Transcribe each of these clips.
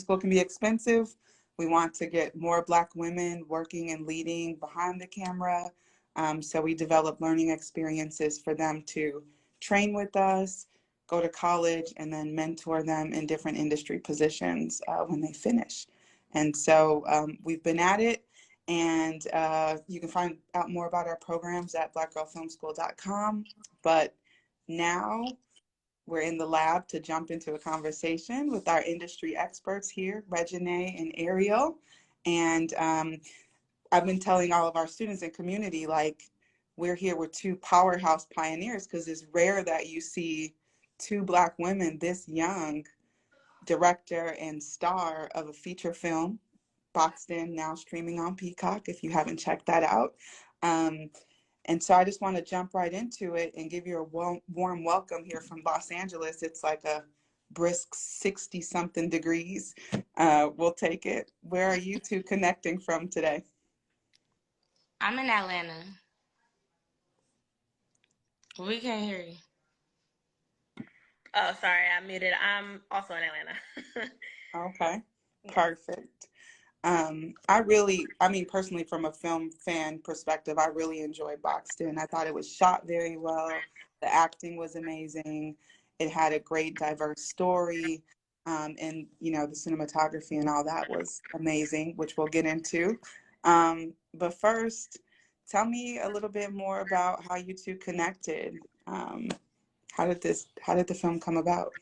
school can be expensive. We want to get more Black women working and leading behind the camera. So we develop learning experiences for them to train with us, go to college, and then mentor them in different industry positions when they finish. And so we've been at it, and you can find out more about our programs at blackgirlfilmschool.com. But now we're in the lab to jump into a conversation with our industry experts here, Reginae and Ariel. And I've been telling all of our students and community, like, we're here with two powerhouse pioneers, because it's rare that you see two Black women this young, director and star of a feature film, Boxed In, now streaming on Peacock, if you haven't checked that out. And so I just want to jump right into it and give you a warm welcome here from Los Angeles. It's like a brisk 60 something degrees. We'll take it. Where are you two connecting from today? I'm in Atlanta. We can't hear you. Oh, sorry, I'm muted. I'm also in Atlanta. Okay, perfect. Personally, from a film fan perspective, I really enjoyed Boxed In. I thought it was shot very well. The acting was amazing. It had a great, diverse story. And, you know, the cinematography and all that was amazing, which we'll get into. But first, tell me a little bit more about how you two connected. How did the film come about?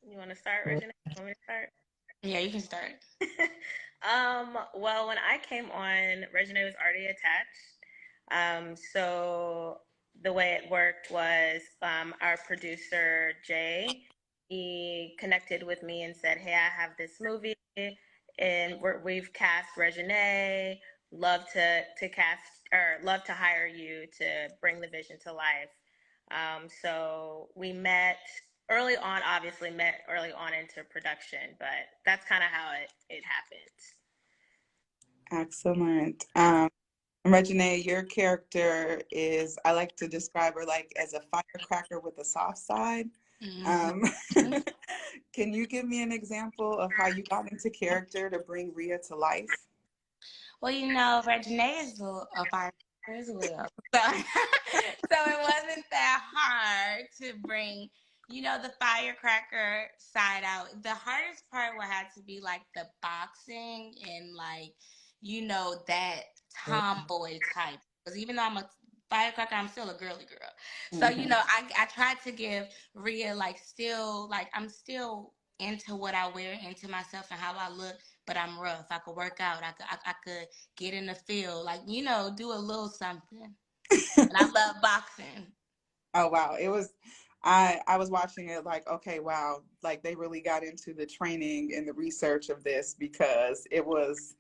You want to start, Reginae? You want me to start? Yeah, you can start. Well, when I came on, Reginae was already attached. So the way it worked was our producer, Jay, he connected with me and said, hey, I have this movie and we've cast Reginae. Love to cast, or love to hire you to bring the vision to life. So we met early on, obviously met early on into production, but that's kind of how it happened. Excellent. Reginae, your character is, I like to describe her like as a firecracker with a soft side. Can you give me an example of how you got into character to bring Rhea to life? Well, you know, Reginae is a firecracker as well. So it wasn't that hard to bring, you know, the firecracker side out. The hardest part would have to be like the boxing and like, you know, that tomboy type. Because even though I'm a firecracker, I'm still a girly girl. So, you know, I tried to give Rhea like still, like I'm still into what I wear, into myself and how I look, but I'm rough. I could work out. I could get in the field, like, you know, do a little something. And I love boxing. Oh, wow. I was watching it like, okay, wow. Like they really got into the training and the research of this, because it was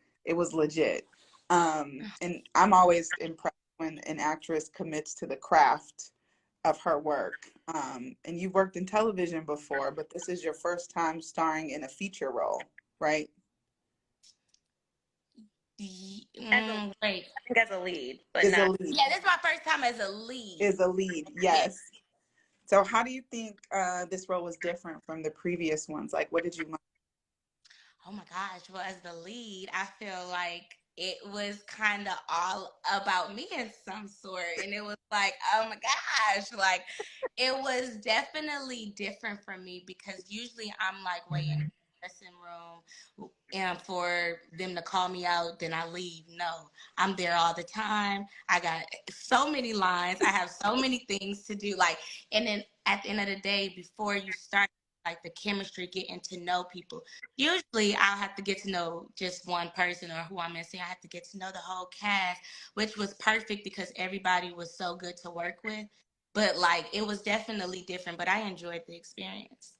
legit. And I'm always impressed when an actress commits to the craft of her work. And you've worked in television before, but this is your first time starring in a feature role, right? Wait. I think as a lead, but Is a not. lead. Yeah, this is my first time as a lead. Is a lead, yes. So how do you think this role was different from the previous ones? Like, what did you learn? Oh my gosh. Well, as the lead, I feel like it was kind of all about me in some sort. And it was like, oh my gosh. Like, it was definitely different from me, because usually I'm like way in the dressing room and for them to call me out, then I leave. No, I'm there all the time. I got so many lines. I have so many things to do. Like, and then at the end of the day, before you start, like the chemistry, getting to know people. Usually I'll have to get to know just one person or who I'm missing. I have to get to know the whole cast, which was perfect because everybody was so good to work with. But like, it was definitely different, but I enjoyed the experience.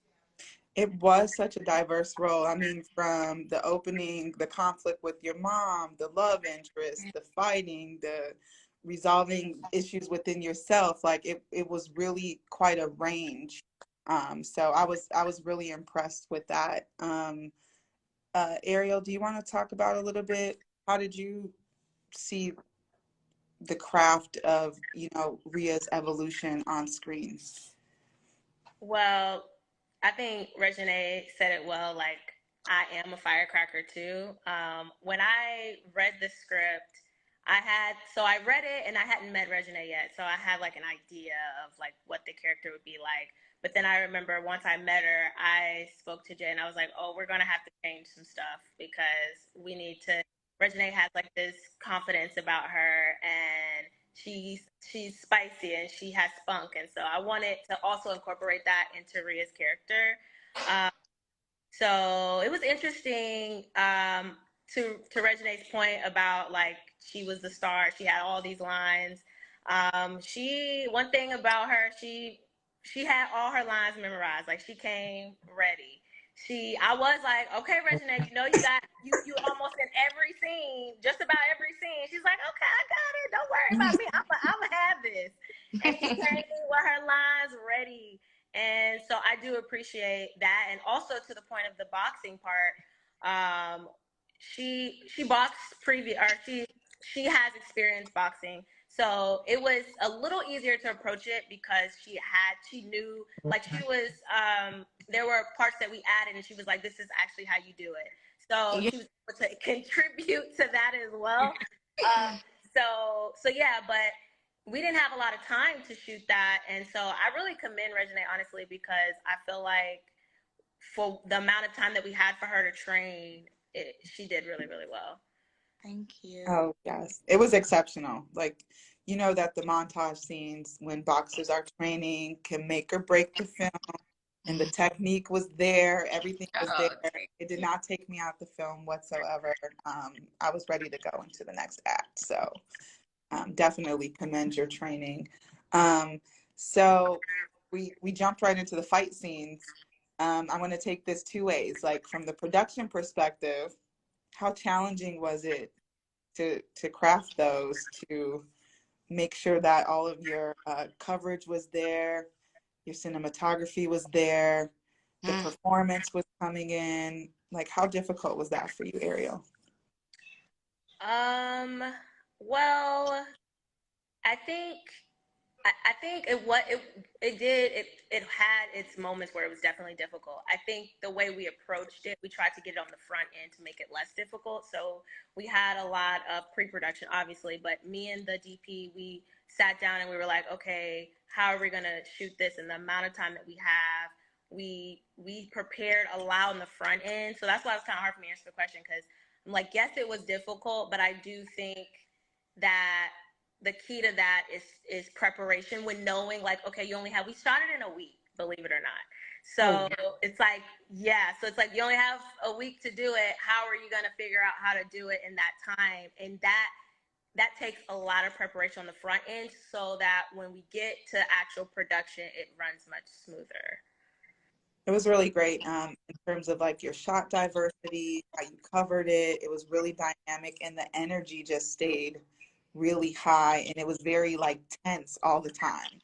It was such a diverse role. I mean, from the opening, the conflict with your mom, the love interest, the fighting, the resolving issues within yourself, like it was really quite a range. So I was really impressed with that. Ariel, do you want to talk about a little bit? How did you see the craft of, you know, Rhea's evolution on screen? Well, I think Reginae said it well. Like, I am a firecracker too. When I read the script, I read it and I hadn't met Reginae yet, so I had like an idea of like what the character would be like. But then I remember once I met her, I spoke to Jay and I was like, "Oh, we're gonna have to change some stuff because we need to." Reginae has like this confidence about her, and she's spicy and she has spunk, and so I wanted to also incorporate that into Ria's character. Um, so it was interesting, to Regine's point about like she was the star. She had all these lines. She one thing about her, she had all her lines memorized. Like she came ready. I was like, okay, Regina, you got you almost in every scene, just about every scene. She's like, okay, I got it. Don't worry about me. I'm gonna have this. And she came with her lines ready. And so I do appreciate that. And also to the point of the boxing part, she boxed previous, or she has experience boxing. So it was a little easier to approach it because she knew, like she was, there were parts that we added and she was like, this is actually how you do it. So she was able to contribute to that as well. So yeah, but we didn't have a lot of time to shoot that. And so I really commend Reginae, honestly, because I feel like for the amount of time that we had for her to train, she did really, really well. Thank you. Oh, yes. It was exceptional. Like, you know that the montage scenes when boxers are training can make or break the film. And the technique was there. Everything was there. It did not take me out the film whatsoever. I was ready to go into the next act. So definitely commend your training. So we jumped right into the fight scenes. I'm going to take this two ways. Like from the production perspective, how challenging was it to craft those, to make sure that all of your coverage was there, your cinematography was there, the performance was coming in? Like, how difficult was that for you, Ariel? Well, I think it had its moments where it was definitely difficult. I think the way we approached it, we tried to get it on the front end to make it less difficult. So we had a lot of pre-production, obviously, but me and the DP, we sat down and we were like, okay, how are we gonna shoot this in the amount of time that we have? We prepared a lot on the front end, so that's why it was kind of hard for me to answer the question, because I'm like, yes, it was difficult, but I do think that the key to that is preparation, when knowing like, okay, we shot it in a week, believe it or not. So it's like, yeah, so it's like you only have a week to do it. How are you going to figure out how to do it in that time? And that takes a lot of preparation on the front end so that when we get to actual production, it runs much smoother. It was really great in terms of like your shot diversity, how you covered it. It was really dynamic and the energy just stayed really high and it was very like tense all the time.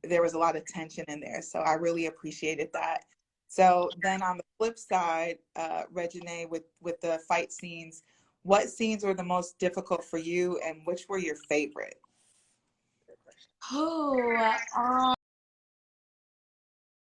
There was a lot of tension in there. So I really appreciated that. So then on the flip side, Reginae, with the fight scenes, what scenes were the most difficult for you and which were your favorite? Oh,